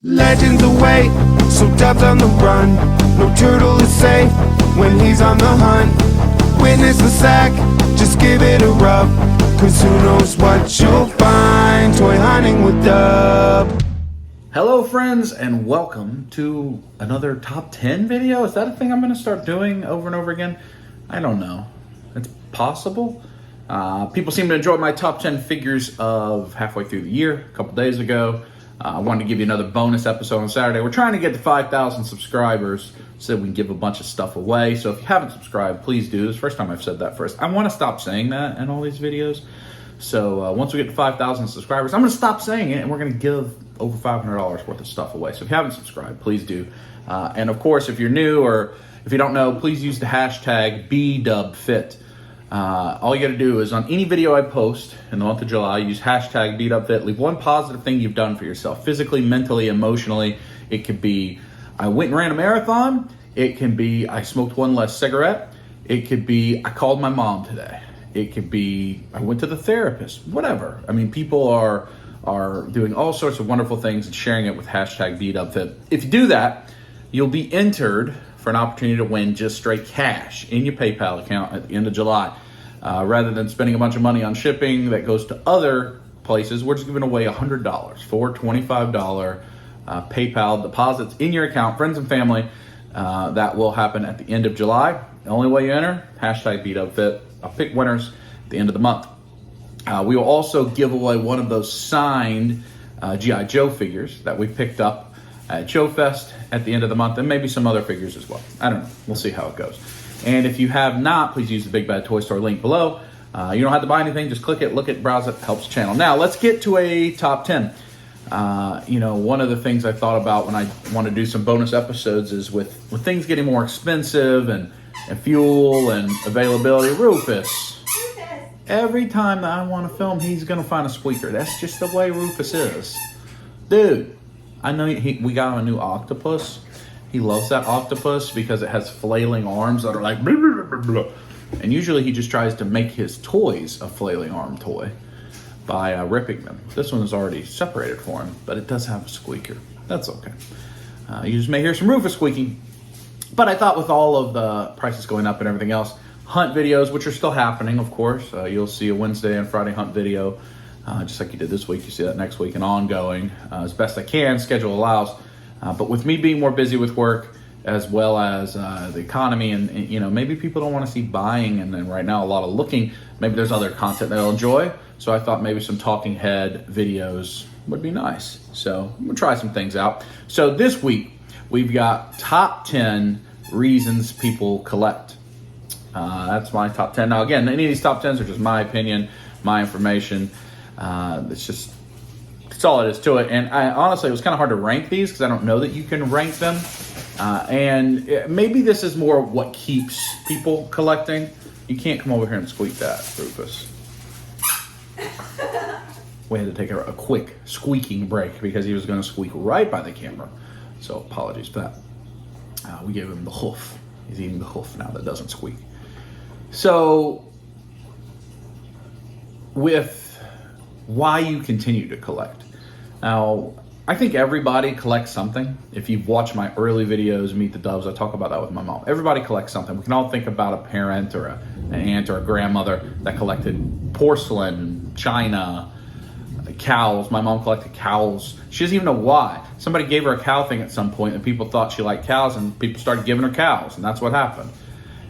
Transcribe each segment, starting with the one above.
Legends await, so dubs on the run. No turtle is safe when he's on the hunt. Witness the sack, just give it a rub. Cause who knows what you'll find. Toy hunting with Dub. Hello friends, and welcome to another top 10 video. Is that a thing I'm gonna start doing over and over again? I don't know. It's possible. People seem to enjoy my top 10 figures of halfway through the year, a couple days ago. I wanted to give you another bonus episode on Saturday. We're trying to get to 5,000 subscribers so we can give a bunch of stuff away. So if you haven't subscribed, please do. It's the first time I've said that first. I want to stop saying that in all these videos. So once we get to 5,000 subscribers, I'm going to stop saying it, and we're going to give over $500 worth of stuff away. So if you haven't subscribed, please do. And of course, if you're new or if you don't know, please use the hashtag bigdubsqueeze. All you got to do is on any video I post in the month of July, use hashtag bigdubsqueeze. Leave one positive thing you've done for yourself, physically, mentally, emotionally. It could be I went and ran a marathon. It can be I smoked one less cigarette. It could be I called my mom today. It could be I went to the therapist. Whatever. I mean, people are doing all sorts of wonderful things and sharing it with hashtag bigdubsqueeze. If you do that, you'll be entered for an opportunity to win just straight cash in your PayPal account at the end of July. Rather than spending a bunch of money on shipping that goes to other places, we're just giving away $100 for $25 PayPal deposits in your account, friends and family. That will happen at the end of July. The only way you enter, hashtag bigdubsqueeze. I'll pick winners at the end of the month. We will also give away one of those signed G.I. Joe figures that we picked up at Joe Fest at the end of the month, and maybe some other figures as well. I don't know. We'll see how it goes. And if you have not, please use the Big Bad Toy Store link below. You don't have to buy anything. Just click it, look it, browse it. Helps the channel. Now, let's get to a top 10. One of the things I thought about when I want to do some bonus episodes is with things getting more expensive and fuel and availability. Rufus. Every time that I want to film, he's going to find a squeaker. That's just the way Rufus is. Dude, I know we got him a new octopus. He loves that octopus because it has flailing arms that are like blah, blah, blah, blah. And usually he just tries to make his toys a flailing arm toy by ripping them. This one is already separated for him, but it does have a squeaker. That's okay. You just may hear some Rufus squeaking. But I thought with all of the prices going up and everything else, hunt videos, which are still happening, of course. You'll see a Wednesday and Friday hunt video, just like you did this week. You see that next week and ongoing as best I can, schedule allows. But with me being more busy with work as well as the economy and maybe people don't want to see buying and then right now a lot of looking, maybe there's other content they'll enjoy. So I thought maybe some talking head videos would be nice. So we'll try some things out. So this week we've got top 10 reasons people collect. That's my top 10. Now again, any of these top 10s are just my opinion, my information. That's all it is to it. And honestly, it was kind of hard to rank these because I don't know that you can rank them. Maybe this is more what keeps people collecting. You can't come over here and squeak that, Rufus. We had to take a quick squeaking break because he was going to squeak right by the camera. So apologies for that. We gave him the hoof. He's eating the hoof now that doesn't squeak. So with why you continue to collect. Now, I think everybody collects something. If you've watched my early videos, Meet the Dubs, I talk about that with my mom. Everybody collects something. We can all think about a parent or an aunt or a grandmother that collected porcelain, china, cows. My mom collected cows. She doesn't even know why. Somebody gave her a cow thing at some point and people thought she liked cows and people started giving her cows and that's what happened.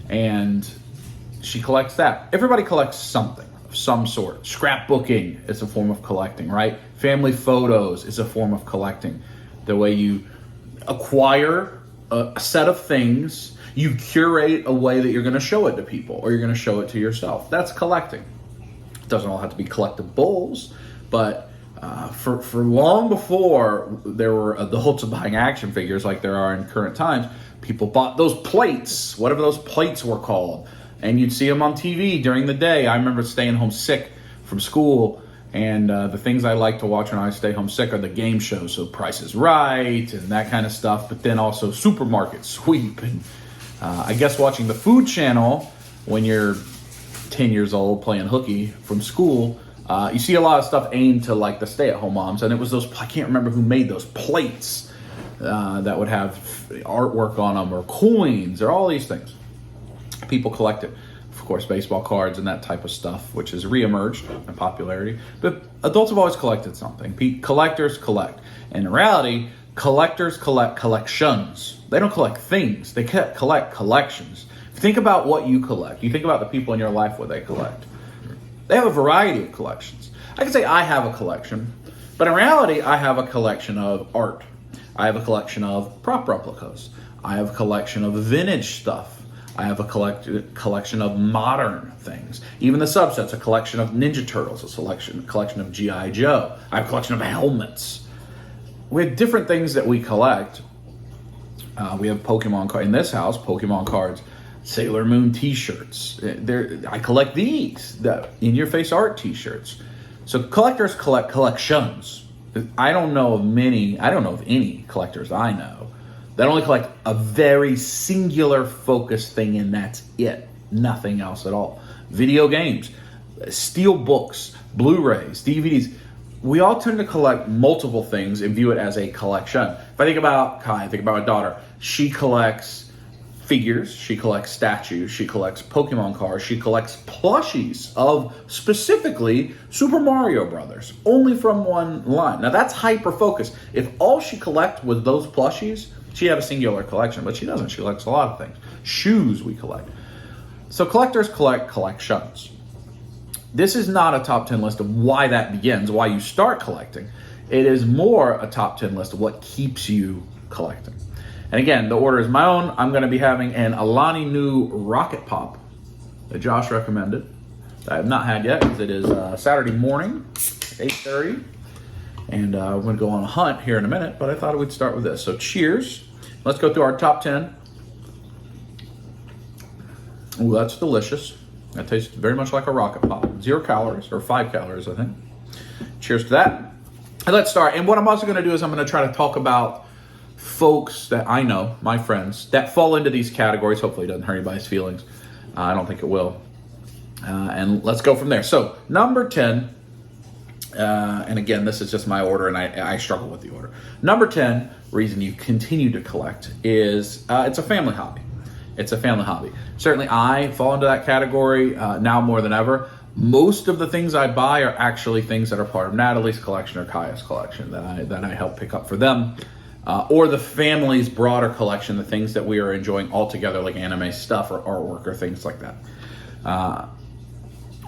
And she collects that. Everybody collects something. Some sort. Scrapbooking is a form of collecting, right? Family photos is a form of collecting. The way you acquire a set of things, you curate a way that you're going to show it to people or you're going to show it to yourself. That's collecting. It doesn't all have to be collectibles, but for long before there were adults buying action figures like there are in current times, people bought those plates, whatever those plates were called. And you'd see them on TV during the day. I remember staying home sick from school, and the things I like to watch when I stay home sick are the game shows, so Price is Right and that kind of stuff, but then also Supermarket Sweep. And I guess watching the Food Channel when you're 10 years old playing hooky from school You see a lot of stuff aimed to like the stay-at-home moms, and it was those, I can't remember who made those plates that would have artwork on them, or coins, or all these things. People collect it. Of course, baseball cards and that type of stuff, which has reemerged in popularity. But adults have always collected something. Collectors collect. And in reality, collectors collect collections. They don't collect things. They collect collections. If you think about what you collect, you think about the people in your life, what they collect. They have a variety of collections. I can say I have a collection, but in reality, I have a collection of art. I have a collection of prop replicas. I have a collection of vintage stuff. I have a collection of modern things. Even the subsets, a collection of Ninja Turtles, a collection of G.I. Joe. I have a collection of helmets. We have different things that we collect. We have Pokemon cards. In this house, Pokemon cards, Sailor Moon t-shirts. I collect these, the in-your-face art t-shirts. So collectors collect collections. I don't know of any collectors I know that only collect a very singular focused thing, and that's it. Nothing else at all. Video games, steel books, Blu-rays, DVDs. We all tend to collect multiple things and view it as a collection. If I think about Kai, I think about my daughter. She collects figures, she collects statues, she collects Pokemon cards, she collects plushies of specifically Super Mario Brothers, only from one line. Now that's hyper-focused. If all she collects was those plushies, she'd have a singular collection, but she doesn't. She collects a lot of things. Shoes we collect. So collectors collect collections. This is not a top 10 list of why that begins, why you start collecting. It is more a top 10 list of what keeps you collecting. And again, the order is my own. I'm going to be having an Alani Nu Rocket Pop that Josh recommended, that I have not had yet, because it is Saturday morning, 8:30. And we're going to go on a hunt here in a minute, but I thought we'd start with this. So cheers. Let's go through our top 10. Ooh, that's delicious. That tastes very much like a Rocket Pop. 0 calories, or 5 calories, I think. Cheers to that. And let's start. And what I'm also going to do is I'm going to try to talk about folks that I know, my friends, that fall into these categories. Hopefully it doesn't hurt anybody's feelings. I don't think it will. And let's go from there. So number 10. And again, this is just my order, and I struggle with the order. Number 10, reason you continue to collect is it's a family hobby. It's a family hobby. Certainly I fall into that category now more than ever. Most of the things I buy are actually things that are part of Natalie's collection or Kaya's collection that I help pick up for them. Or the family's broader collection, the things that we are enjoying all together, like anime stuff or artwork or things like that.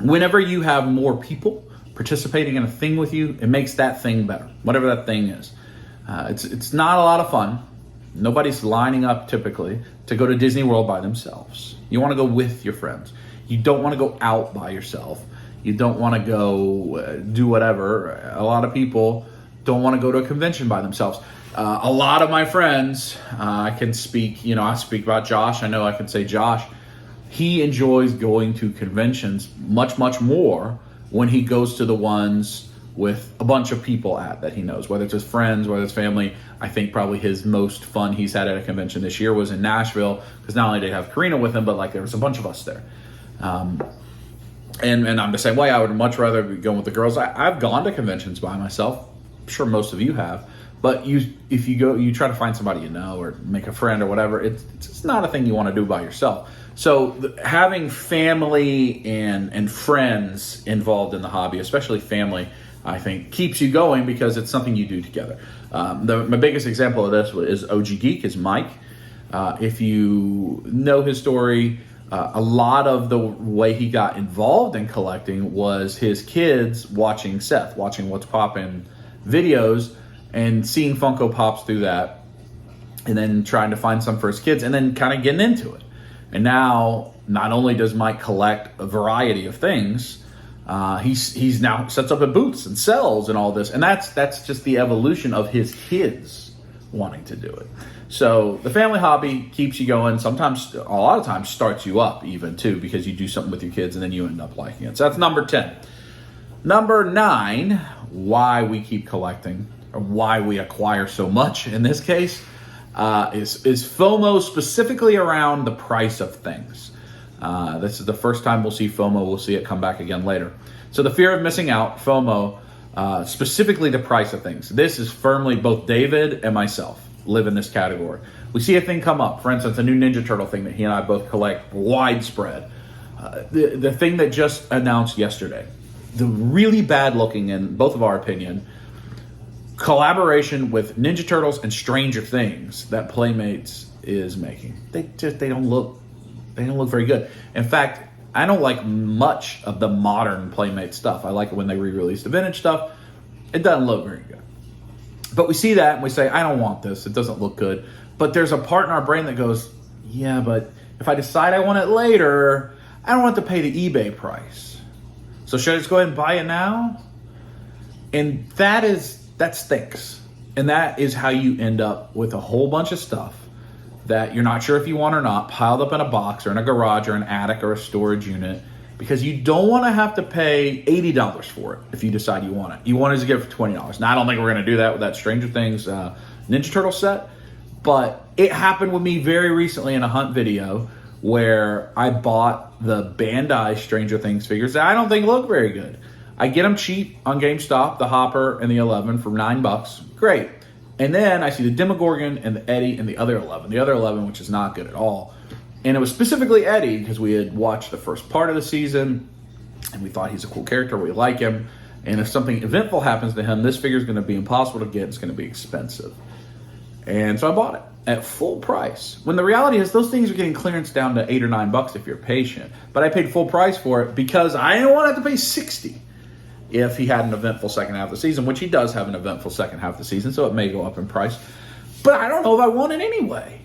Whenever you have more people participating in a thing with you, it makes that thing better, whatever that thing is. It's not a lot of fun. Nobody's lining up typically to go to Disney World by themselves. You want to go with your friends. You don't want to go out by yourself. You don't want to go do whatever. A lot of people don't want to go to a convention by themselves. A lot of my friends, I can speak, I speak about Josh. I know I can say Josh, he enjoys going to conventions much, much more when he goes to the ones with a bunch of people that he knows, whether it's his friends, whether it's family. I think probably his most fun he's had at a convention this year was in Nashville, because not only did he have Karina with him, but there was a bunch of us there. And I'm the same way. I would much rather be going with the girls. I've gone to conventions by myself. I'm sure most of you have. But if you go, you try to find somebody you know or make a friend or whatever. It's not a thing you want to do by yourself. So having family and friends involved in the hobby, especially family, I think keeps you going because it's something you do together. My biggest example of this is OG Geek, is Mike. If you know his story, a lot of the way he got involved in collecting was his kids watching Seth, watching What's Poppin' videos and seeing Funko Pops through that, and then trying to find some for his kids, and then kind of getting into it. And now, not only does Mike collect a variety of things, he's now sets up at booths and sells and all this, and that's just the evolution of his kids wanting to do it. So the family hobby keeps you going. Sometimes, a lot of times, starts you up even too, because you do something with your kids and then you end up liking it. So that's number 10. Number 9, why we keep collecting, or why we acquire so much in this case, is FOMO, specifically around the price of things. This is the first time we'll see FOMO. We'll see it come back again later. So the fear of missing out, FOMO, specifically the price of things. This is firmly both David and myself live in this category. We see a thing come up, for instance, a new Ninja Turtle thing that he and I both collect widespread. The thing that just announced yesterday, the really bad looking, in both of our opinion, collaboration with Ninja Turtles and Stranger Things that Playmates is making. They don't look very good. In fact, I don't like much of the modern Playmate stuff. I like it when they re-release the vintage stuff. It doesn't look very good. But we see that and we say, I don't want this. It doesn't look good. But there's a part in our brain that goes, yeah, but if I decide I want it later, I don't want to pay the eBay price. So should I just go ahead and buy it now? And that stinks. And that is how you end up with a whole bunch of stuff that you're not sure if you want or not, piled up in a box or in a garage or an attic or a storage unit, because you don't want to have to pay $80 for it if you decide you want it. You want to get it for $20. Now, I don't think we're going to do that with that Stranger Things Ninja Turtle set, but it happened with me very recently in a hunt video where I bought the Bandai Stranger Things figures that I don't think look very good. I get them cheap on GameStop, the Hopper and the 11 for $9. Great. And then I see the Demogorgon and the Eddie and the other 11. The other 11, which is not good at all. And it was specifically Eddie because we had watched the first part of the season and we thought he's a cool character. We like him. And if something eventful happens to him, this figure is going to be impossible to get. It's going to be expensive. And so I bought it at full price. When the reality is those things are getting clearance down to $8 or $9 if you're patient. But I paid full price for it because I didn't want to have to pay $60 if he had an eventful second half of the season, which he does have an eventful second half of the season, so it may go up in price. But I don't know if I want it anyway.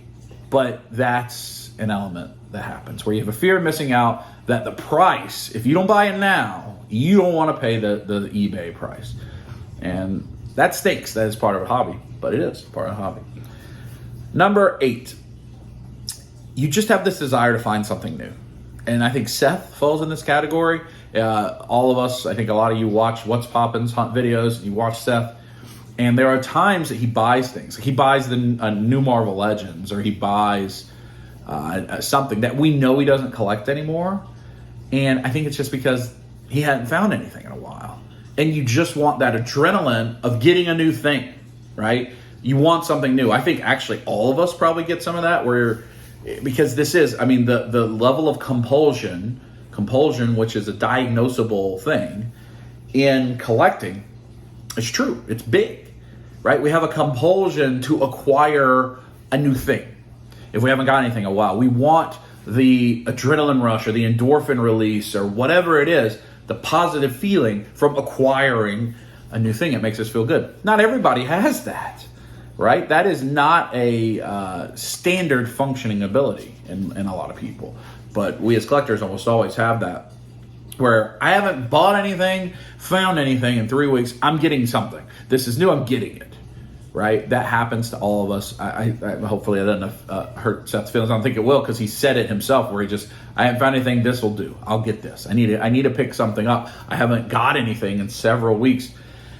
But that's an element that happens where you have a fear of missing out, that the price, if you don't buy it now, you don't want to pay the eBay price. And that stinks. That is part of a hobby, but it is part of a hobby. Number 8, you just have this desire to find something new. And I think Seth falls in this category. All of us, I think a lot of you watch What's Poppin's hunt videos, and you watch Seth, and there are times that he buys things. He buys the new Marvel Legends, or he buys something that we know he doesn't collect anymore. And I think it's just because he hadn't found anything in a while. And you just want that adrenaline of getting a new thing, right? You want something new. I think actually all of us probably get some of that, because this is, I mean, the level of compulsion, which is a diagnosable thing in collecting, it's true. It's big, right? We have a compulsion to acquire a new thing. If we haven't got anything in a while, we want the adrenaline rush or the endorphin release or whatever it is, the positive feeling from acquiring a new thing. It makes us feel good. Not everybody has that, right? That is not a standard functioning ability in a lot of people. But we as collectors almost always have that, where I haven't bought anything, found anything in 3 weeks, I'm getting something. This is new, I'm getting it, right? That happens to all of us. I hopefully I didn't hurt Seth's feelings. I don't think it will, because he said it himself, where I haven't found anything, this will do. I'll get this. I need to pick something up. I haven't got anything in several weeks.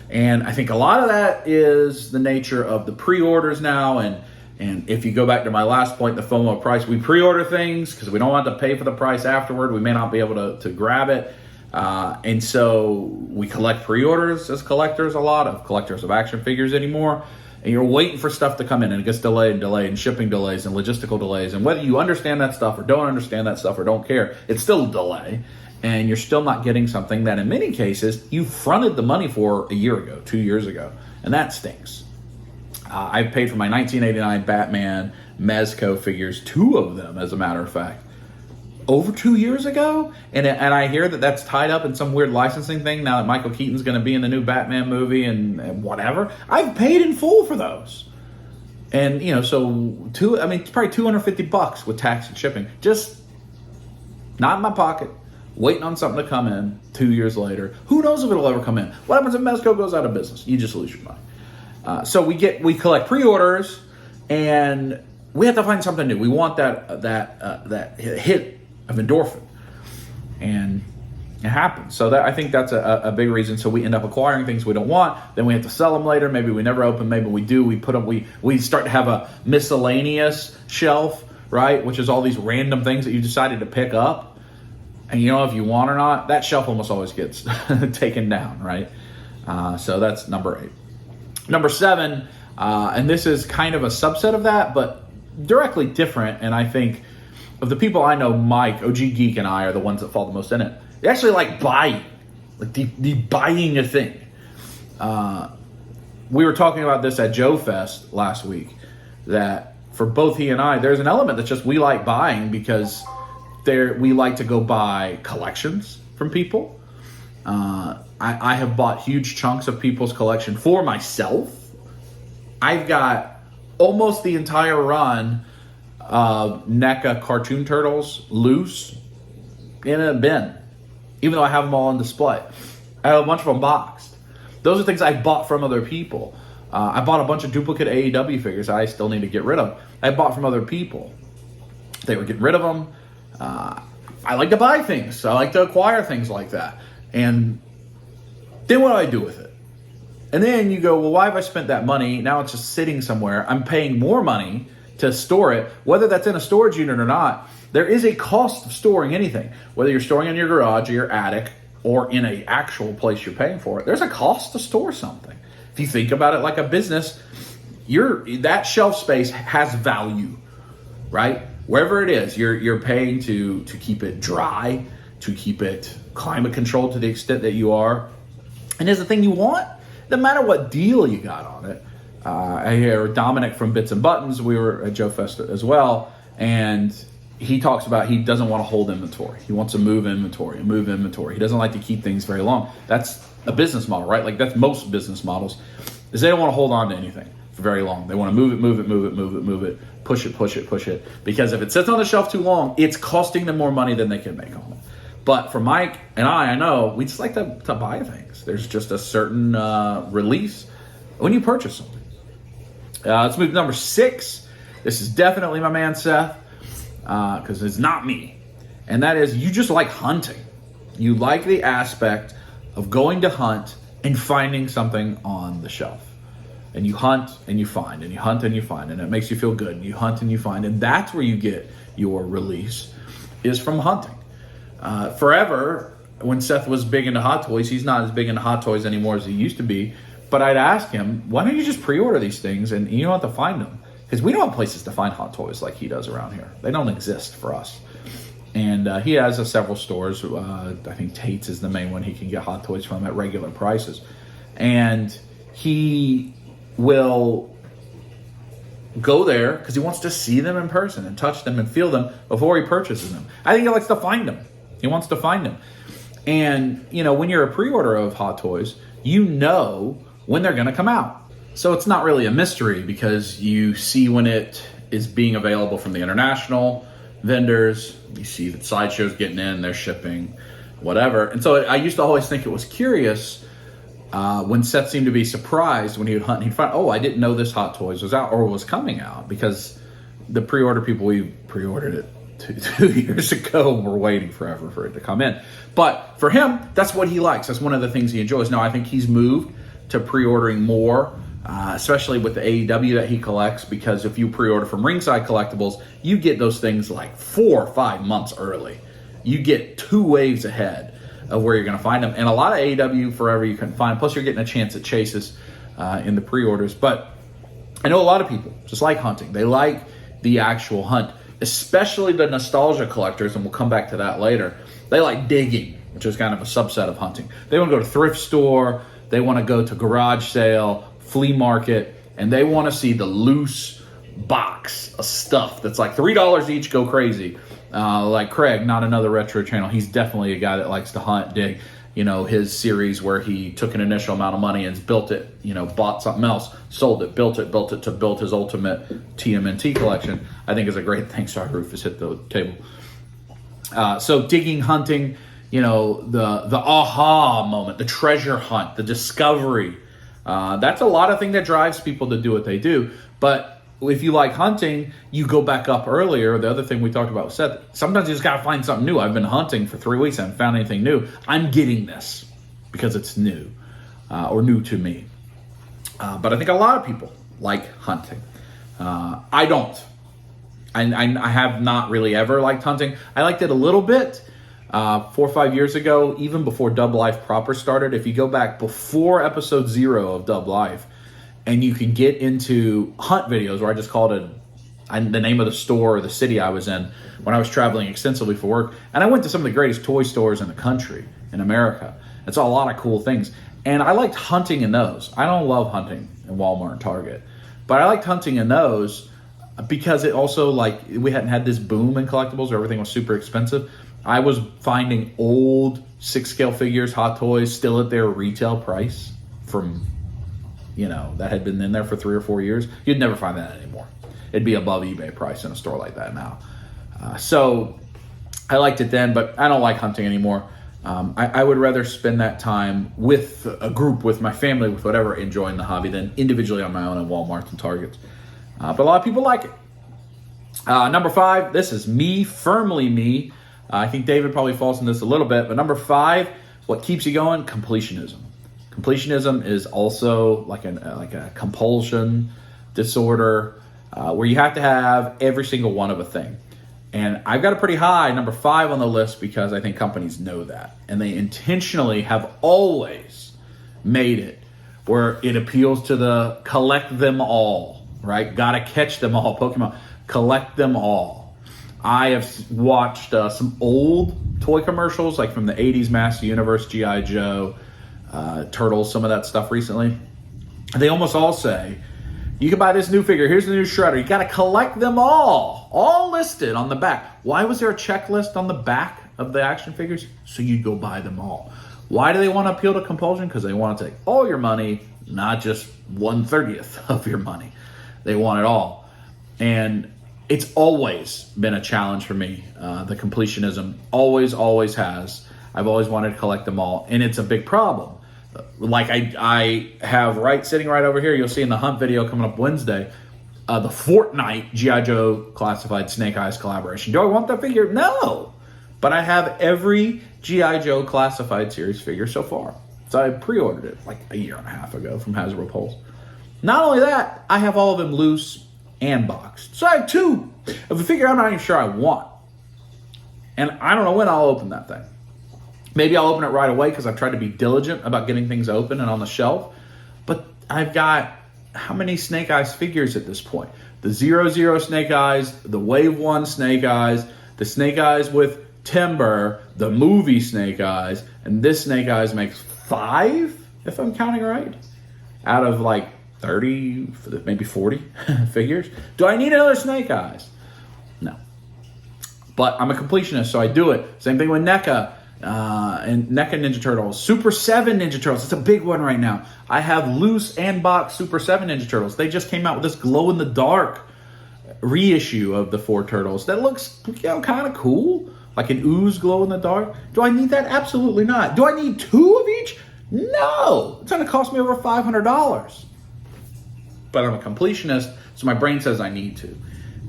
And I think a lot of that is the nature of the pre-orders now. And if you go back to my last point, the FOMO price, we pre-order things because we don't want to pay for the price afterward. We may not be able to grab it. And so we collect pre-orders as collectors, a lot of collectors of action figures anymore. And you're waiting for stuff to come in, and it gets delayed and shipping delays and logistical delays. And whether you understand that stuff or don't understand that stuff or don't care, it's still a delay. And you're still not getting something that in many cases you fronted the money for a year ago, 2 years ago. And that stinks. I paid for my 1989 Batman Mezco figures, 2 of them as a matter of fact, over 2 years ago. And I hear that that's tied up in some weird licensing thing now that Michael Keaton's going to be in the new Batman movie and whatever. I've paid in full for those. And, so it's probably $250 with tax and shipping. Just not in my pocket, waiting on something to come in 2 years later. Who knows if it'll ever come in? What happens if Mezco goes out of business? You just lose your mind. So we collect pre-orders, and we have to find something new. We want that hit of endorphin, and it happens. So I think that's a big reason. So we end up acquiring things we don't want. Then we have to sell them later. Maybe we never open. Maybe we do. We put them. We start to have a miscellaneous shelf, right? Which is all these random things that you decided to pick up. And you know, if you want or not, that shelf almost always gets taken down, right? So that's number 8. Number 7, and this is kind of a subset of that, but directly different. And I think of the people I know, Mike, OG Geek, and I are the ones that fall the most in it. They actually like buying, like the buying a thing. We were talking about this at Joe Fest last week, that for both he and I, there's an element that's just we like buying because we like to go buy collections from people. I have bought huge chunks of people's collection for myself. I've got almost the entire run of NECA cartoon turtles loose in a bin, even though I have them all on display. I have a bunch of them boxed. Those are things I bought from other people. I bought a bunch of duplicate AEW figures I still need to get rid of. I bought from other people. They were getting rid of them. I like to buy things. I like to acquire things like that. And then what do I do with it? And then you go, well, why have I spent that money? Now it's just sitting somewhere. I'm paying more money to store it, whether that's in a storage unit or not. There is a cost of storing anything, whether you're storing in your garage or your attic or in an actual place you're paying for it. There's a cost to store something. If you think about it like a business, that shelf space has value, right? Wherever it is, you're paying to keep it dry, to keep it climate controlled to the extent that you are. And is the thing you want, no matter what deal you got on it. I hear Dominic from Bits and Buttons, we were at Joe Fest as well, and he talks about he doesn't want to hold inventory. He wants to move inventory. He doesn't like to keep things very long. That's a business model, right? Like that's most business models, is they don't want to hold on to anything for very long. They want to move it, push it. Because if it sits on the shelf too long, it's costing them more money than they can make on it. But for Mike and I know we just like to buy things. There's just a certain release when you purchase something. Let's move to number 6. This is definitely my man Seth, because it's not me. And that is, you just like hunting. You like the aspect of going to hunt and finding something on the shelf. And you hunt and you find, and you hunt and you find, and it makes you feel good. And you hunt and you find, and that's where you get your release, is from hunting. Forever, when Seth was big into Hot Toys, he's not as big into Hot Toys anymore as he used to be. But I'd ask him, why don't you just pre-order these things and you don't have to find them? Because we don't have places to find Hot Toys like he does around here. They don't exist for us. And he has several stores. I think Tate's is the main one he can get Hot Toys from at regular prices. And he will go there because he wants to see them in person and touch them and feel them before he purchases them. I think he likes to find them. He wants to find them. And, you know, when you're a pre-order of Hot Toys, you know when they're going to come out. So it's not really a mystery because you see when it is being available from the international vendors. You see that Sideshow's getting in, they're shipping, whatever. And so I used to always think it was curious when Seth seemed to be surprised when he would hunt and he'd find, oh, I didn't know this Hot Toys was out or was coming out, because the pre-order people, we pre-ordered it two years ago and we're waiting forever for it to come in. But for him, that's what he likes. That's one of the things he enjoys. Now, I think he's moved to pre-ordering more, especially with the AEW that he collects, because if you pre-order from Ringside Collectibles, you get those things like 4 or 5 months early. You get 2 waves ahead of where you're going to find them. And a lot of AEW forever you can find. Plus, you're getting a chance at chases in the pre-orders. But I know a lot of people just like hunting. They like the actual hunt, especially the nostalgia collectors, and we'll come back to that later. They like digging, which is kind of a subset of hunting. They want to go to thrift store. They want to go to garage sale, flea market, and they want to see the loose box of stuff that's like $3 each, go crazy. Like Craig, not another retro channel. He's definitely a guy that likes to hunt, dig. You know, his series where he took an initial amount of money and built it, you know, bought something else, sold it, built it to build his ultimate TMNT collection, I think is a great thing. Sorry, Rufus hit the table. So digging, hunting, you know, the aha moment, the treasure hunt, the discovery. That's a lot of thing that drives people to do what they do. But if you like hunting, you go back up earlier. The other thing we talked about was Seth. Sometimes you just got to find something new. I've been hunting for 3 weeks. I haven't found anything new. I'm getting this because it's new or new to me. But I think a lot of people like hunting. I don't. I have not really ever liked hunting. I liked it a little bit 4 or 5 years ago, even before Dub Life proper started, if you go back before episode 0 of Dub Life, and you can get into hunt videos, where I just called it the name of the store or the city I was in when I was traveling extensively for work. And I went to some of the greatest toy stores in the country, in America. I saw a lot of cool things. And I liked hunting in those. I don't love hunting in Walmart and Target, but I liked hunting in those because it also, like, we hadn't had this boom in collectibles where everything was super expensive. I was finding old 6-scale figures, Hot Toys, still at their retail price from, that had been in there for 3 or 4 years. You'd never find that anymore. It'd be above eBay price in a store like that now. So I liked it then, but I don't like hunting anymore. I would rather spend that time with a group, with my family, with whatever, enjoying the hobby than individually on my own at Walmart and Targets. But a lot of people like it. Number 5, this is me, firmly me. I think David probably falls in this a little bit, but number 5, what keeps you going? Completionism. Completionism is also like a compulsion disorder where you have to have every single one of a thing. And I've got a pretty high number 5 on the list because I think companies know that. And they intentionally have always made it where it appeals to the collect them all, right? Gotta catch them all, Pokemon. Collect them all. I have watched some old toy commercials, like from the 80s, Master Universe, G.I. Joe, Turtles, some of that stuff recently. They almost all say, you can buy this new figure, here's the new Shredder, you gotta collect them all listed on the back. Why was there a checklist on the back of the action figures? So you'd go buy them all. Why do they want to appeal to compulsion? Because they want to take all your money, not just 1/30th of your money. They want it all. And it's always been a challenge for me. The completionism always has. I've always wanted to collect them all, and it's a big problem. Like I have sitting right over here, you'll see in the hunt video coming up Wednesday, the Fortnite G.I. Joe Classified Snake Eyes collaboration. Do I want that figure? No. But I have every G.I. Joe Classified series figure so far. So I pre-ordered it like a year and a half ago from Hasbro Pulse. Not only that, I have all of them loose and boxed. So I have 2 of a figure I'm not even sure I want. And I don't know when I'll open that thing. Maybe I'll open it right away because I've tried to be diligent about getting things open and on the shelf. But I've got how many Snake Eyes figures at this point? The 00 Snake Eyes, the Wave 1 Snake Eyes, the Snake Eyes with Timber, the movie Snake Eyes, and this Snake Eyes makes 5, if I'm counting right, out of like 30, maybe 40 figures. Do I need another Snake Eyes? No. But I'm a completionist, so I do it. Same thing with NECA. And NECA Ninja Turtles, Super 7 Ninja Turtles. It's a big one right now. I have loose and box Super 7 Ninja Turtles. They just came out with this glow-in-the-dark reissue of the 4 Turtles that looks, kind of cool. Like an ooze glow-in-the-dark. Do I need that? Absolutely not. Do I need 2 of each? No. It's going to cost me over $500. But I'm a completionist, so my brain says I need to.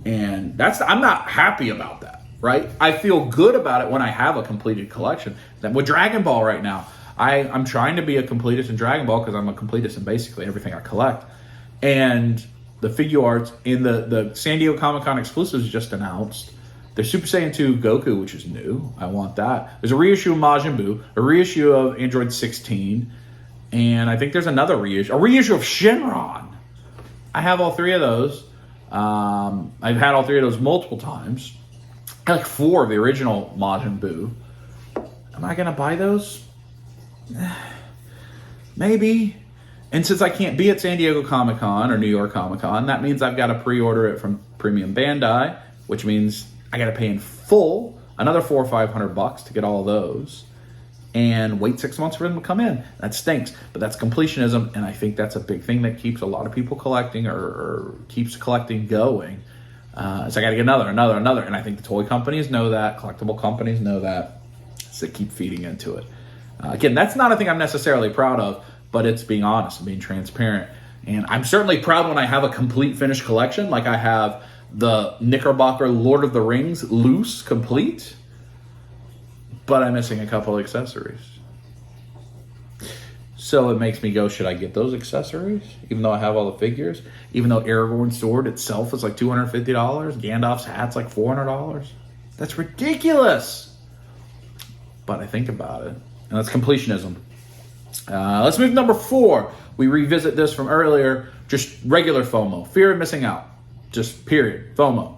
And I'm not happy about that. Right? I feel good about it when I have a completed collection. Then with Dragon Ball right now, I'm trying to be a completist in Dragon Ball because I'm a completist in basically everything I collect. And the figure arts in the San Diego Comic-Con exclusives just announced. There's Super Saiyan 2 Goku, which is new. I want that. There's a reissue of Majin Buu, a reissue of Android 16, and I think there's another reissue, a reissue of Shenron. I have all 3 of those. I've had all 3 of those multiple times. I have like 4 of the original Majin Buu. Am I going to buy those? Maybe. And since I can't be at San Diego Comic-Con or New York Comic-Con, that means I've got to pre-order it from Premium Bandai, which means I got to pay in full another $400 or $500 to get all of those and wait 6 months for them to come in. That stinks, but that's completionism, and I think that's a big thing that keeps a lot of people collecting or keeps collecting going. So I got to get another, and I think the toy companies know that, collectible companies know that, so they keep feeding into it. Again, that's not a thing I'm necessarily proud of, but it's being honest and being transparent. And I'm certainly proud when I have a complete finished collection, like I have the Knickerbocker Lord of the Rings loose complete, but I'm missing a couple accessories. So it makes me go, should I get those accessories? Even though I have all the figures? Even though Aragorn's sword itself is like $250? Gandalf's hat's like $400? That's ridiculous. but I think about it. And that's completionism. Let's move to number 4. We revisit this from earlier, just regular FOMO, fear of missing out, just period, FOMO.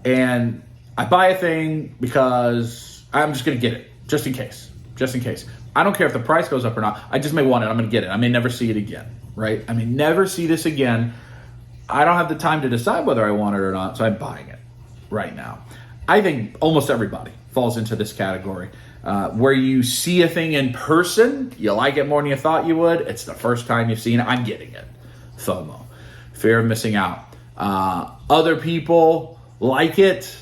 And I buy a thing because I'm just going to get it, just in case. I don't care if the price goes up or not. I just may want it. I'm going to get it. I may never see it again, right? I may never see this again. I don't have the time to decide whether I want it or not, so I'm buying it right now. I think almost everybody falls into this category. Where you see a thing in person, you like it more than you thought you would. It's the first time you've seen it. I'm getting it. FOMO, fear of missing out. Other people like it.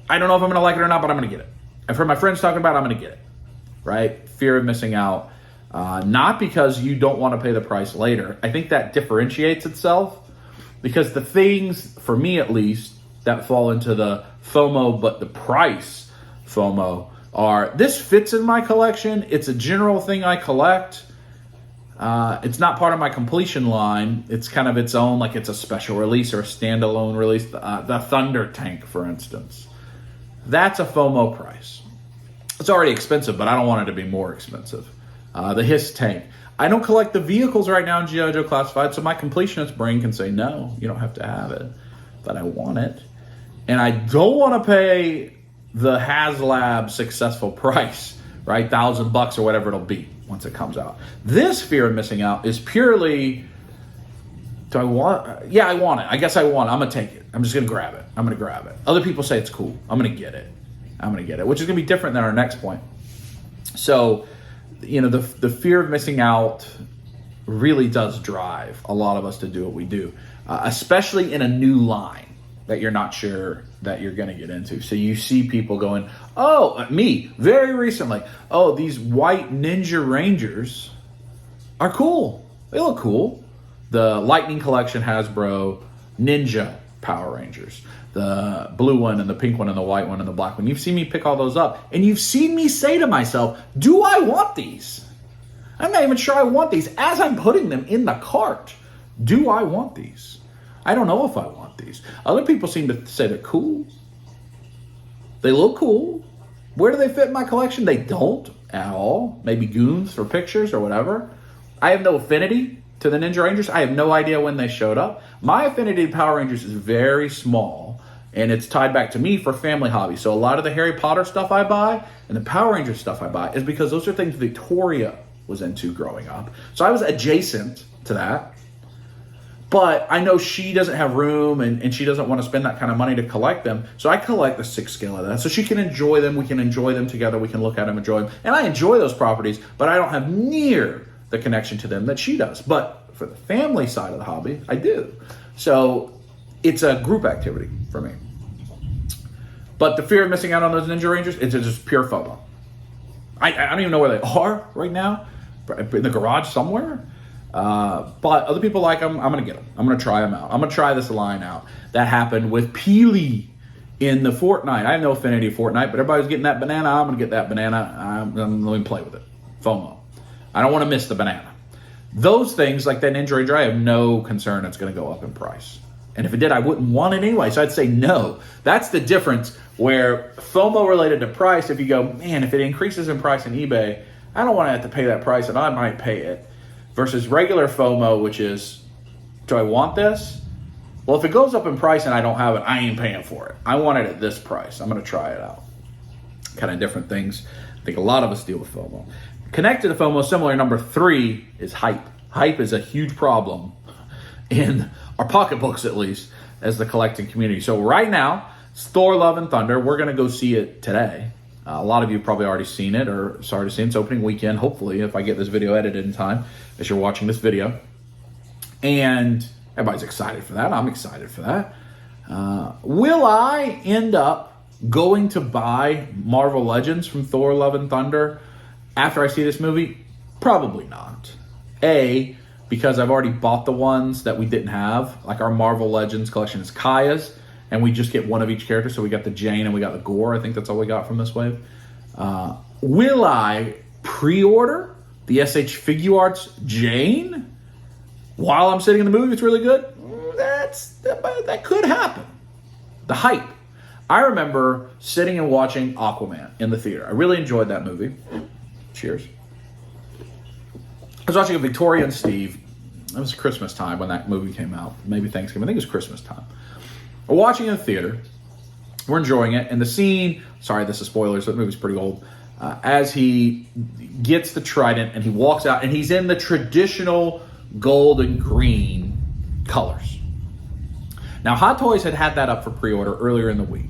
I don't know if I'm going to like it or not, but I'm going to get it. I've heard my friends talking about it. I'm going to get it. Right? Fear of missing out. Not because you don't want to pay the price later. I think that differentiates itself because the things, for me at least, that fall into the FOMO, but the price FOMO are, this fits in my collection. It's a general thing I collect. It's not part of my completion line. It's kind of its own, like it's a special release or a standalone release. The Thunder Tank, for instance. That's a FOMO price. It's already expensive, but I don't want it to be more expensive. The Hiss Tank. I don't collect the vehicles right now in G.I. Joe Classified, so my completionist brain can say, no, you don't have to have it, but I want it. And I don't want to pay the HasLab successful price, right? $1,000 or whatever it'll be once it comes out. This fear of missing out is purely, do I want? Yeah, I want it. I guess I want it. I'm going to take it. I'm just going to grab it. Other people say it's cool. I'm going to get it, which is going to be different than our next point. So, you know, the fear of missing out really does drive a lot of us to do what we do, especially in a new line that you're not sure that you're going to get into. So you see people going, oh, me, very recently, oh, these white Ninja Rangers are cool. They look cool. The Lightning Collection Hasbro Ninja Power Rangers. The blue one and the pink one and the white one and the black one. You've seen me pick all those up. And you've seen me say to myself, do I want these? I'm not even sure I want these. As I'm putting them in the cart, do I want these? I don't know if I want these. Other people seem to say they're cool. They look cool. Where do they fit in my collection? They don't at all. Maybe goons for pictures or whatever. I have no affinity to the Ninja Rangers. I have no idea when they showed up. My affinity to Power Rangers is very small, and it's tied back to me for family hobby. So a lot of the Harry Potter stuff I buy and the Power Rangers stuff I buy is because those are things Victoria was into growing up. So I was adjacent to that. But I know she doesn't have room and she doesn't want to spend that kind of money to collect them. So I collect the 6 scale of that. So she can enjoy them. We can enjoy them together. We can look at them, enjoy them. And I enjoy those properties, but I don't have near the connection to them that she does. But for the family side of the hobby, I do. So it's a group activity for me. But the fear of missing out on those Ninja Rangers, it's just pure FOMO. I don't even know where they are right now. In the garage somewhere. But other people like them. I'm going to get them. I'm going to try them out. I'm going to try this line out. That happened with Peely in the Fortnite. I have no affinity for Fortnite, but everybody's getting that banana. I'm going to get that banana. Let me play with it. FOMO. I don't want to miss the banana. Those things, like that Ninja Ranger, I have no concern it's going to go up in price. And if it did, I wouldn't want it anyway. So I'd say no. That's the difference where FOMO related to price, if you go, man, if it increases in price in eBay, I don't want to have to pay that price, and I might pay it. Versus regular FOMO, which is, do I want this? Well, if it goes up in price and I don't have it, I ain't paying for it. I want it at this price. I'm going to try it out. Kind of different things. I think a lot of us deal with FOMO. Connected to FOMO, similar, number 3 is hype. Hype is a huge problem in our pocketbooks, at least, as the collecting community. So right now, it's Thor: Love and Thunder. We're going to go see it today. A lot of you have probably already seen it or started to see it. It's opening weekend, hopefully, if I get this video edited in time, as you're watching this video. And everybody's excited for that. I'm excited for that. Will I end up going to buy Marvel Legends from Thor: Love and Thunder after I see this movie? Probably not. A, because I've already bought the ones that we didn't have. Like our Marvel Legends collection is Kaya's. And we just get one of each character. So we got the Jane and we got the Gore. I think that's all we got from this wave. Will I pre-order the SH Figuarts Jane while I'm sitting in the movie? It's really good. That could happen. The hype. I remember sitting and watching Aquaman in the theater. I really enjoyed that movie. Cheers. I was watching it with Victoria and Steve. It was Christmas time when that movie came out. Maybe Thanksgiving. I think it was Christmas time. We're watching it in the theater. We're enjoying it. And the scene, sorry, this is spoilers, that movie's pretty old. As he gets the trident and he walks out and he's in the traditional gold and green colors. Now, Hot Toys had that up for pre-order earlier in the week.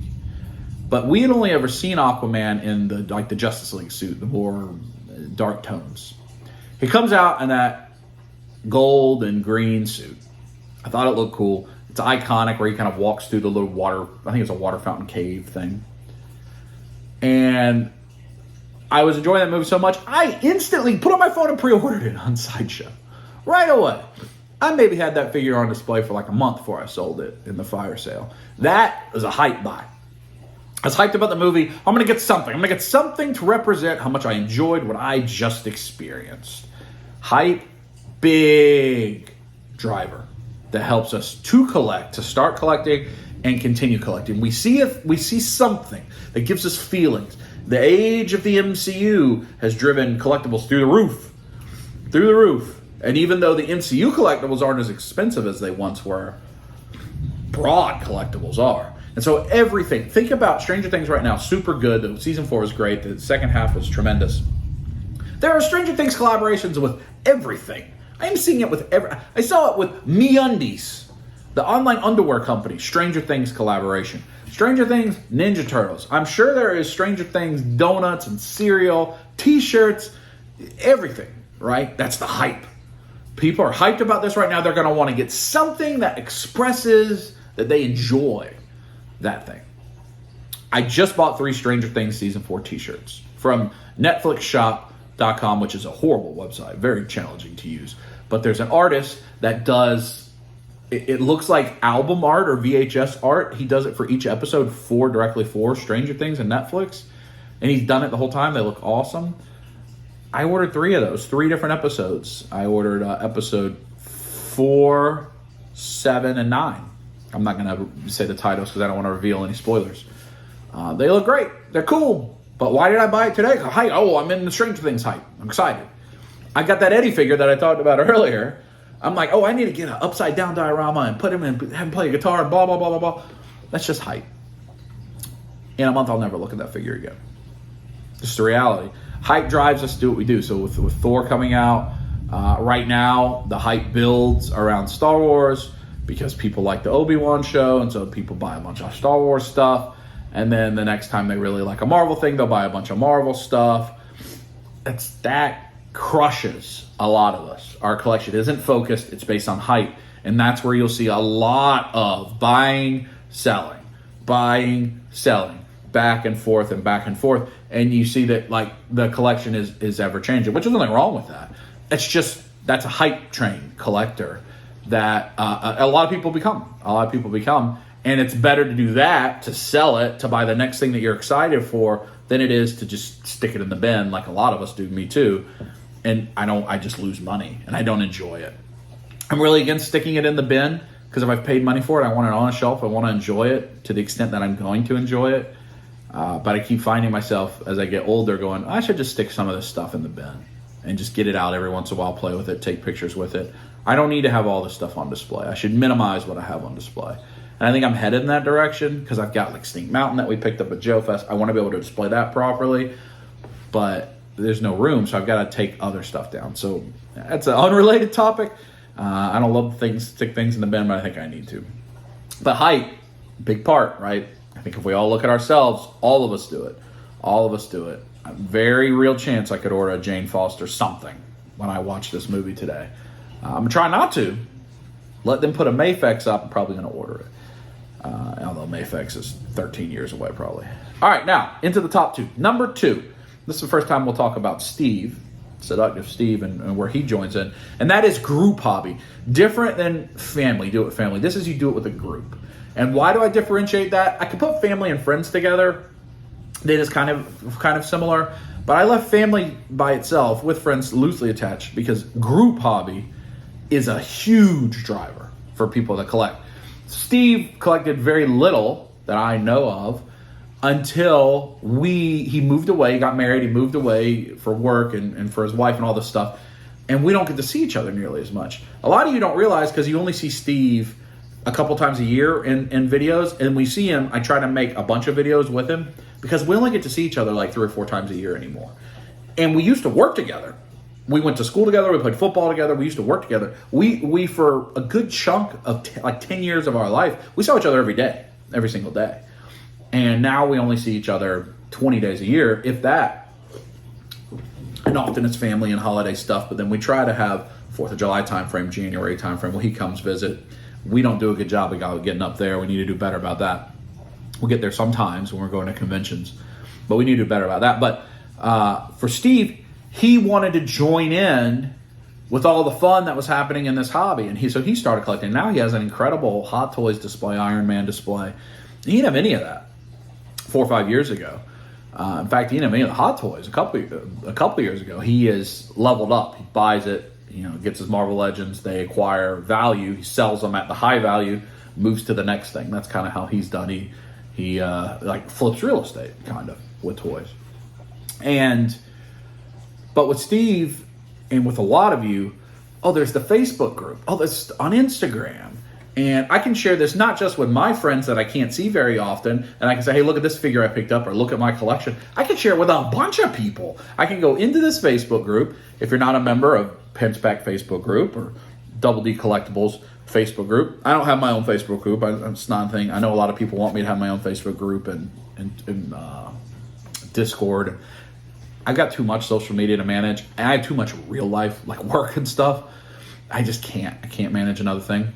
But we had only ever seen Aquaman in the Justice League suit, the more dark tones. He comes out in that gold and green suit. I thought it looked cool. It's iconic where he kind of walks through the little water, I think it's a water fountain cave thing. And I was enjoying that movie so much, I instantly put on my phone and pre-ordered it on Sideshow. Right away. I maybe had that figure on display for like a month before I sold it in the fire sale. That was a hype buy. I was hyped about the movie. I'm going to get something. I'm going to get something to represent how much I enjoyed what I just experienced. Hype, big driver that helps us to collect, to start collecting and continue collecting. We see something that gives us feelings. The age of the MCU has driven collectibles through the roof. Through the roof. And even though the MCU collectibles aren't as expensive as they once were, broad collectibles are. And so everything, think about Stranger Things right now, super good. The season 4 was great. The second half was tremendous. There are Stranger Things collaborations with everything. I am seeing it with I saw it with MeUndies, the online underwear company, Stranger Things collaboration. Stranger Things, Ninja Turtles. I'm sure there is Stranger Things donuts and cereal, t-shirts, everything, right? That's the hype. People are hyped about this right now. They're going to want to get something that expresses that they enjoy that thing. I just bought 3 Stranger Things Season 4 t-shirts from NetflixShop.com, which is a horrible website, very challenging to use. But there's an artist that does, it looks like album art or VHS art. He does it for each episode directly for Stranger Things and Netflix. And he's done it the whole time. They look awesome. I ordered 3 of those, 3 different episodes. I ordered episode 4, 7, and 9. I'm not going to say the titles because I don't want to reveal any spoilers. They look great. They're cool. But why did I buy it today? I'm in the Stranger Things hype. I'm excited. I got that Eddie figure that I talked about earlier. I'm like, I need to get an upside down diorama and put him in, have him play a guitar, blah, blah, blah, blah, blah. That's just hype. In a month, I'll never look at that figure again. Just the reality. Hype drives us to do what we do. So with Thor coming out, right now, the hype builds around Star Wars because people like the Obi-Wan show, and so people buy a bunch of Star Wars stuff. And then the next time they really like a Marvel thing, they'll buy a bunch of Marvel stuff. That crushes a lot of us. Our collection isn't focused. It's based on hype. And that's where you'll see a lot of buying, selling, back and forth and back and forth. And you see that like the collection is ever changing, which is nothing wrong with that. It's just, that's a hype train collector that a lot of people become. And it's better to do that, to sell it, to buy the next thing that you're excited for, than it is to just stick it in the bin like a lot of us do, me too. And I just lose money and I don't enjoy it. I'm really against sticking it in the bin because if I've paid money for it, I want it on a shelf. I want to enjoy it to the extent that I'm going to enjoy it. But I keep finding myself as I get older going, I should just stick some of this stuff in the bin and just get it out every once in a while, play with it, take pictures with it. I don't need to have all this stuff on display. I should minimize what I have on display. And I think I'm headed in that direction because I've got like Stink Mountain that we picked up at Joe Fest. I want to be able to display that properly, but there's no room, so I've got to take other stuff down. So that's an unrelated topic. I don't love stick things in the bin, but I think I need to. But hype, big part, right? I think if we all look at ourselves, all of us do it. A very real chance I could order a Jane Foster something when I watch this movie today. I'm trying not to. Let them put a Mayfex up. I'm probably going to order it. Although Mayfex is 13 years away probably. All right, now into the top 2. Number 2. This is the first time we'll talk about Steve, Seductive Steve, and where he joins in. And that is group hobby. Different than family. Do it with family. This is you do it with a group. And why do I differentiate that? I could put family and friends together. It is kind of similar. But I left family by itself with friends loosely attached because group hobby is a huge driver for people that collect. Steve collected very little that I know of, until he moved away, he got married, he moved away for work and for his wife and all this stuff. And we don't get to see each other nearly as much. A lot of you don't realize, because you only see Steve a couple times a year in videos, and we see him, I try to make a bunch of videos with him, because we only get to see each other like 3 or 4 times a year anymore. And we used to work together. We went to school together, we played football together, we used to work together. We for a good chunk of like 10 years of our life, we saw each other every day, every single day. And now we only see each other 20 days a year, if that. And often it's family and holiday stuff, but then we try to have 4th of July timeframe, January timeframe, when he comes visit. We don't do a good job of getting up there. We need to do better about that. We'll get there sometimes when we're going to conventions, but we need to do better about that. But for Steve, he wanted to join in with all the fun that was happening in this hobby. And so he started collecting. Now he has an incredible Hot Toys display, Iron Man display. He didn't have any of that 4 or 5 years ago. In fact, he didn't have any of the Hot Toys a couple years ago. He is leveled up. He buys it, gets his Marvel Legends. They acquire value. He sells them at the high value, moves to the next thing. That's kind of how he's done. He like flips real estate, kind of, with toys. But with Steve and with a lot of you, there's the Facebook group. That's on Instagram. And I can share this not just with my friends that I can't see very often, and I can say, hey, look at this figure I picked up, or look at my collection. I can share it with a bunch of people. I can go into this Facebook group. If you're not a member of Penspec Facebook group or Double D Collectibles Facebook group, I don't have my own Facebook group. It's not a thing. I know a lot of people want me to have my own Facebook group and Discord. I've got too much social media to manage, and I have too much real life, like work and stuff. I just can't. I can't manage another thing.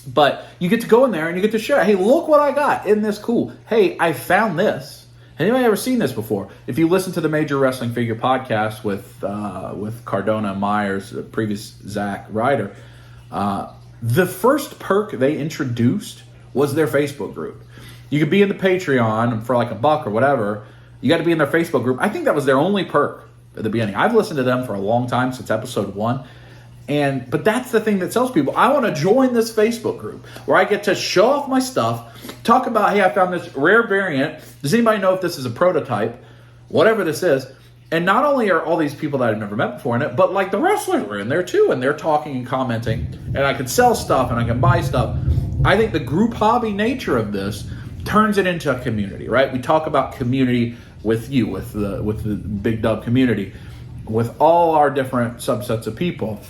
But you get to go in there and you get to share. Hey, look what I got. Isn't this cool? Hey, I found this. Anybody ever seen this before? If you listen to the Major Wrestling Figure podcast with Cardona and Myers, the previous Zach Ryder, the first perk they introduced was their Facebook group. You could be in the Patreon for like $1 or whatever. You got to be in their Facebook group. I think that was their only perk at the beginning. I've listened to them for a long time, since episode 1. But that's the thing that sells people. I want to join this Facebook group where I get to show off my stuff, talk about, hey, I found this rare variant. Does anybody know if this is a prototype? Whatever this is. And not only are all these people that I've never met before in it, but like the wrestlers were in there too, and they're talking and commenting, and I can sell stuff and I can buy stuff. I think the group hobby nature of this turns it into a community, right? We talk about community with you, with the Big Dub community, with all our different subsets of people.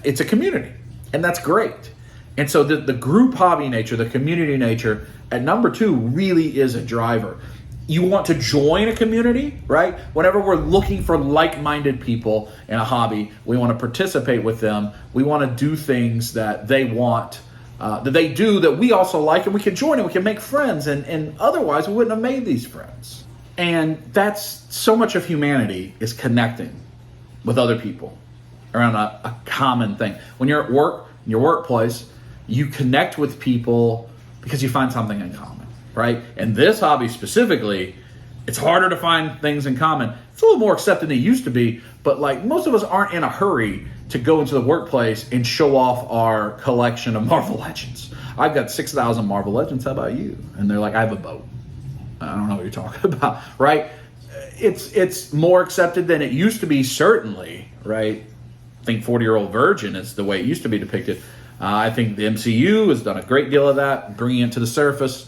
It's a community, and that's great. And so the group hobby nature, the community nature at number 2 really is a driver. You want to join a community, right? Whenever we're looking for like-minded people in a hobby, we want to participate with them. We want to do things that they want, that they do, that we also like, and we can join and we can make friends, and otherwise we wouldn't have made these friends. And that's so much of humanity, is connecting with other people around a common thing. When you're at work, in your workplace, you connect with people because you find something in common, right? And this hobby specifically, it's harder to find things in common. It's a little more accepted than it used to be, but like most of us aren't in a hurry to go into the workplace and show off our collection of Marvel Legends. I've got 6,000 Marvel Legends. How about you? And they're like, I have a boat. I don't know what you're talking about, right? It's more accepted than it used to be, certainly, right? I think 40-year-old virgin is the way it used to be depicted. I think the MCU has done a great deal of that, bringing it to the surface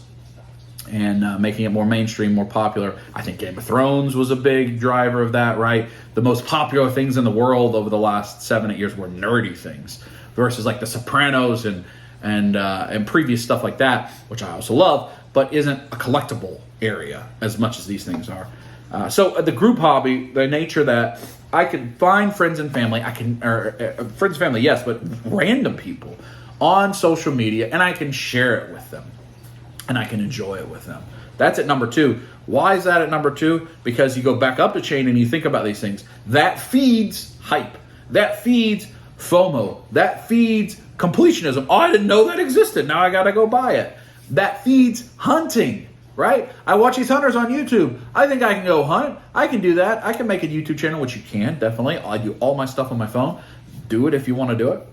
and making it more mainstream, more popular. I think Game of Thrones was a big driver of that, right? The most popular things in the world over the last 7-8 years were nerdy things versus like The Sopranos and previous stuff like that, which I also love, but isn't a collectible area as much as these things are. So the group hobby, the nature that I can find friends and family, friends and family, yes, but random people on social media, and I can share it with them, and I can enjoy it with them. That's at number 2. Why is that at number 2? Because you go back up the chain and you think about these things. That feeds hype. That feeds FOMO. That feeds completionism. Oh, I didn't know that existed. Now I got to go buy it. That feeds hunting. Right? I watch these hunters on YouTube. I think I can go hunt. I can do that. I can make a YouTube channel, which you can, definitely. I do all my stuff on my phone. Do it if you want to do it.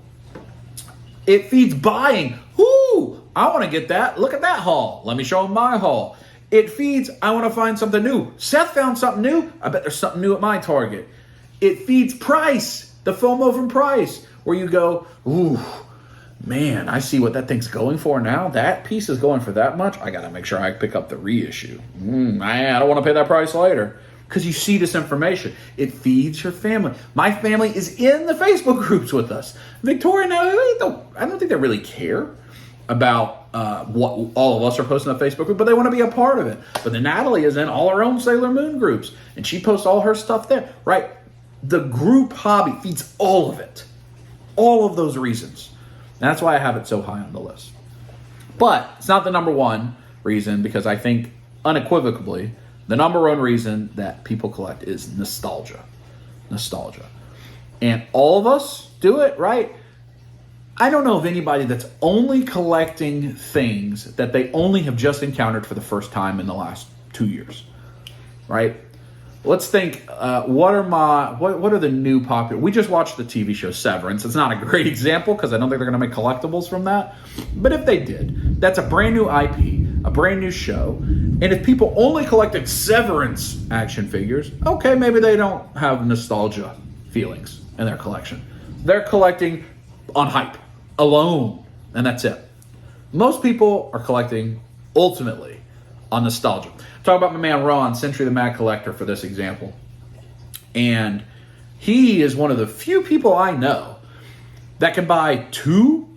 It feeds buying. Ooh, I want to get that. Look at that haul. Let me show them my haul. It feeds, I want to find something new. Seth found something new. I bet there's something new at my Target. It feeds price, the FOMO from price, where you go, ooh, man, I see what that thing's going for now. That piece is going for that much. I got to make sure I pick up the reissue. I don't want to pay that price later. Because you see this information. It feeds your family. My family is in the Facebook groups with us. Victoria and I don't think they really care about what all of us are posting on the Facebook group, but they want to be a part of it. But then Natalie is in all her own Sailor Moon groups, and she posts all her stuff there, right? The group hobby feeds all of it. All of those reasons. And that's why I have it so high on the list. But it's not the number one reason, because I think unequivocally, the number one reason that people collect is nostalgia. Nostalgia. And all of us do it, right? I don't know of anybody that's only collecting things that they only have just encountered for the first time in the last 2 years, right? Let's think, what are the new popular... We just watched the TV show Severance. It's not a great example because I don't think they're going to make collectibles from that. But if they did, that's a brand new IP, a brand new show. And if people only collected Severance action figures, okay, maybe they don't have nostalgia feelings in their collection. They're collecting on hype alone, and that's it. Most people are collecting ultimately on nostalgia. Talk about my man Ron, Century the Mad Collector, for this example. And he is one of the few people I know that can buy 2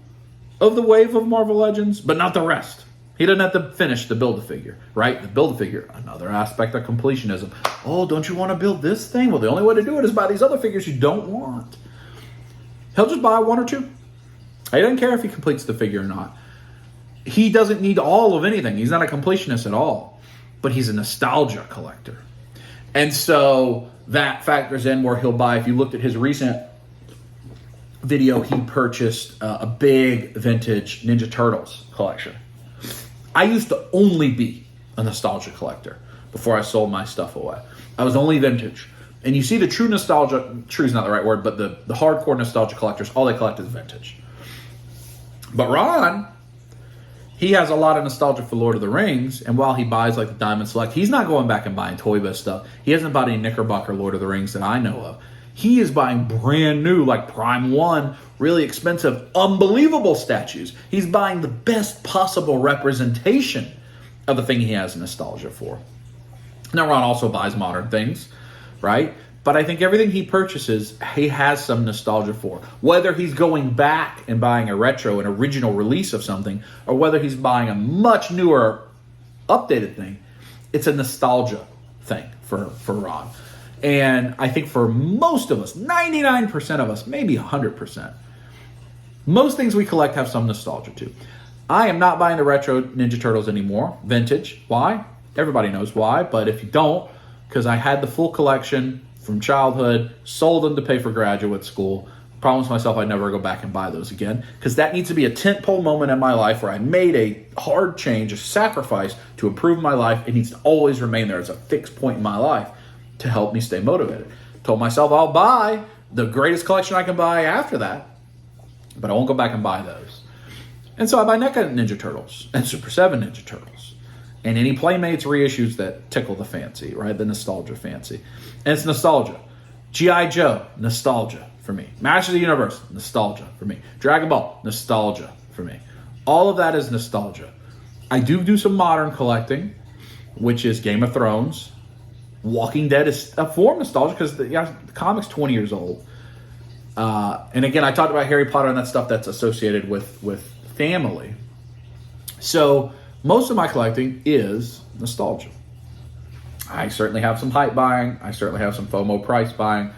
of the wave of Marvel Legends, but not the rest. He doesn't have to finish the Build-A-Figure, right? The Build-A-Figure, another aspect of completionism. Oh, don't you want to build this thing? Well, the only way to do it is buy these other figures you don't want. He'll just buy 1 or 2. He doesn't care if he completes the figure or not. He doesn't need all of anything. He's not a completionist at all. But he's a nostalgia collector. And so that factors in where he'll buy, if you looked at his recent video, he purchased a big vintage Ninja Turtles collection. I used to only be a nostalgia collector before I sold my stuff away. I was only vintage. And you see the true nostalgia, true is not the right word, but the hardcore nostalgia collectors, all they collect is vintage. But Ron, he has a lot of nostalgia for Lord of the Rings, and while he buys like the Diamond Select, he's not going back and buying Toy Biz stuff. He hasn't bought any Knickerbocker Lord of the Rings that I know of. He is buying brand new, like Prime 1, really expensive, unbelievable statues. He's buying the best possible representation of the thing he has nostalgia for. Now, Ron also buys modern things, right? But I think everything he purchases, he has some nostalgia for. Whether he's going back and buying a retro, an original release of something, or whether he's buying a much newer, updated thing, it's a nostalgia thing for Ron. And I think for most of us, 99% of us, maybe 100%, most things we collect have some nostalgia to. I am not buying the retro Ninja Turtles anymore, vintage. Why? Everybody knows why, but if you don't, because I had the full collection from childhood, sold them to pay for graduate school, promised myself I'd never go back and buy those again, because that needs to be a tentpole moment in my life where I made a hard change, a sacrifice to improve my life. It needs to always remain there as a fixed point in my life to help me stay motivated. Told myself I'll buy the greatest collection I can buy after that, but I won't go back and buy those. And so I buy NECA Ninja Turtles and Super 7 Ninja Turtles and any Playmates reissues that tickle the fancy, right? The nostalgia fancy. And it's nostalgia. G.I. Joe, nostalgia for me. Masters of the Universe, nostalgia for me. Dragon Ball, nostalgia for me. All of that is nostalgia. I do some modern collecting, which is Game of Thrones. Walking Dead is a form of nostalgia because the comic's 20 years old. And again, I talked about Harry Potter and that stuff that's associated with family. So most of my collecting is nostalgia. I certainly have some hype buying. I certainly have some FOMO price buying.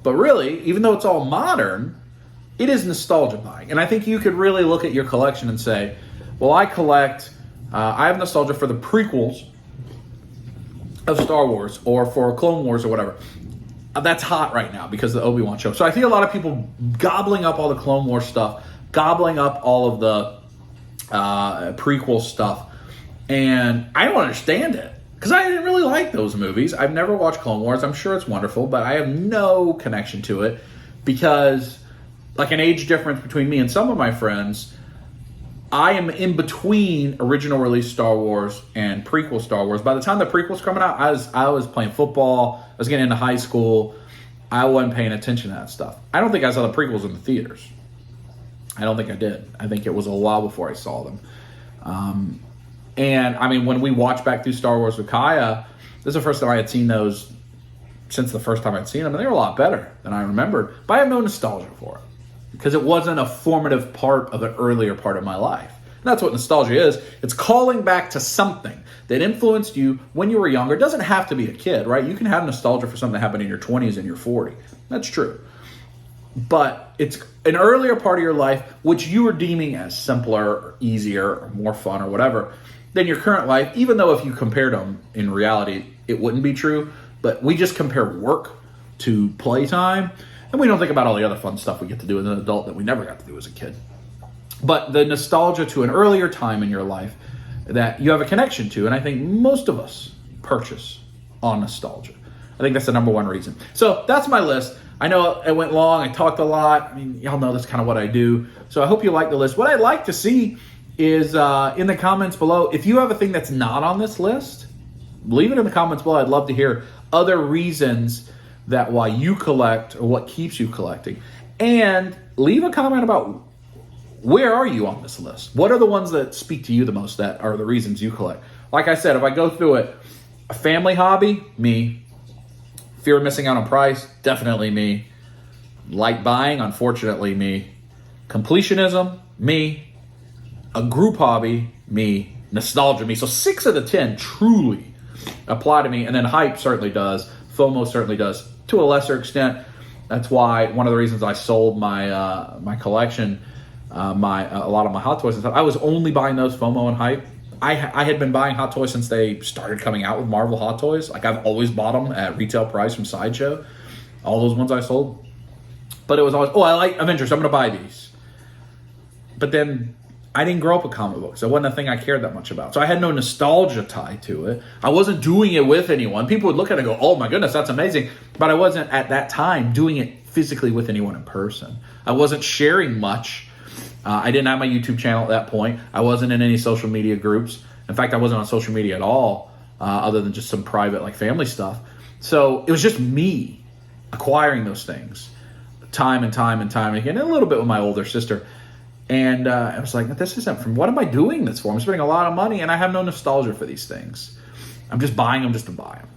But really, even though it's all modern, it is nostalgia buying. And I think you could really look at your collection and say, well, I have nostalgia for the prequels of Star Wars or for Clone Wars or whatever. That's hot right now because of the Obi-Wan show. So I see a lot of people gobbling up all the Clone Wars stuff, gobbling up all of the prequel stuff. And I don't understand it because I didn't really like those movies. I've never watched Clone Wars. I'm sure it's wonderful, but I have no connection to it because like an age difference between me and some of my friends, I am in between original release Star Wars and prequel Star Wars. By the time the prequel's coming out, I was playing football. I was getting into high school. I wasn't paying attention to that stuff. I don't think I saw the prequels in the theaters. I don't think I did. I think it was a while before I saw them. And I mean, when we watched back through Star Wars with Kaya, this is the first time I had seen those since the first time I'd seen them, and they were a lot better than I remembered. But I have no nostalgia for it because it wasn't a formative part of an earlier part of my life. And that's what nostalgia is. It's calling back to something that influenced you when you were younger. It doesn't have to be a kid, right? You can have nostalgia for something that happened in your 20s and your 40. That's true. But it's an earlier part of your life, which you were deeming as simpler or easier or more fun or whatever than your current life, even though if you compared them in reality, it wouldn't be true. But we just compare work to playtime, and we don't think about all the other fun stuff we get to do as an adult that we never got to do as a kid. But the nostalgia to an earlier time in your life that you have a connection to, and I think most of us purchase on nostalgia. I think that's the number one reason. So that's my list. I know it went long. I talked a lot. I mean, y'all know that's kind of what I do. So I hope you like the list. What I'd like to see is in the comments below, if you have a thing that's not on this list, leave it in the comments below. I'd love to hear other reasons that why you collect or what keeps you collecting. And leave a comment about where are you on this list? What are the ones that speak to you the most that are the reasons you collect? Like I said, if I go through it, a family hobby, me. Fear of missing out on price, definitely me. Like buying, unfortunately me. Completionism, me. A group hobby, me. Nostalgia, me. So 6 of the 10 truly apply to me. And then hype certainly does. FOMO certainly does to a lesser extent. That's why one of the reasons I sold my my collection, a lot of my Hot Toys and stuff, I was only buying those FOMO and hype. I had been buying Hot Toys since they started coming out with Marvel Hot Toys. Like, I've always bought them at retail price from Sideshow. All those ones I sold. But it was always, I like Avengers, I'm going to buy these. But then I didn't grow up with comic books. It wasn't a thing I cared that much about. So I had no nostalgia tied to it. I wasn't doing it with anyone. People would look at it and go, oh my goodness, that's amazing. But I wasn't at that time doing it physically with anyone in person. I wasn't sharing much. I didn't have my YouTube channel at that point. I wasn't in any social media groups. In fact, I wasn't on social media at all, other than just some private like family stuff. So it was just me acquiring those things time and time and time again, and a little bit with my older sister. And I was like, this isn't from, what am I doing this for? I'm spending a lot of money and I have no nostalgia for these things. I'm just buying them just to buy them.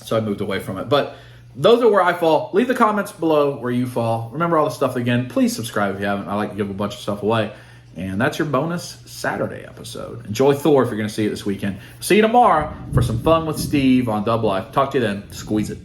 So I moved away from it. But those are where I fall. Leave the comments below where you fall. Remember all the stuff again. Please subscribe if you haven't. I like to give a bunch of stuff away. And that's your bonus Saturday episode. Enjoy Thor if you're going to see it this weekend. See you tomorrow for some fun with Steve on Dub Life. Talk to you then. Squeeze it.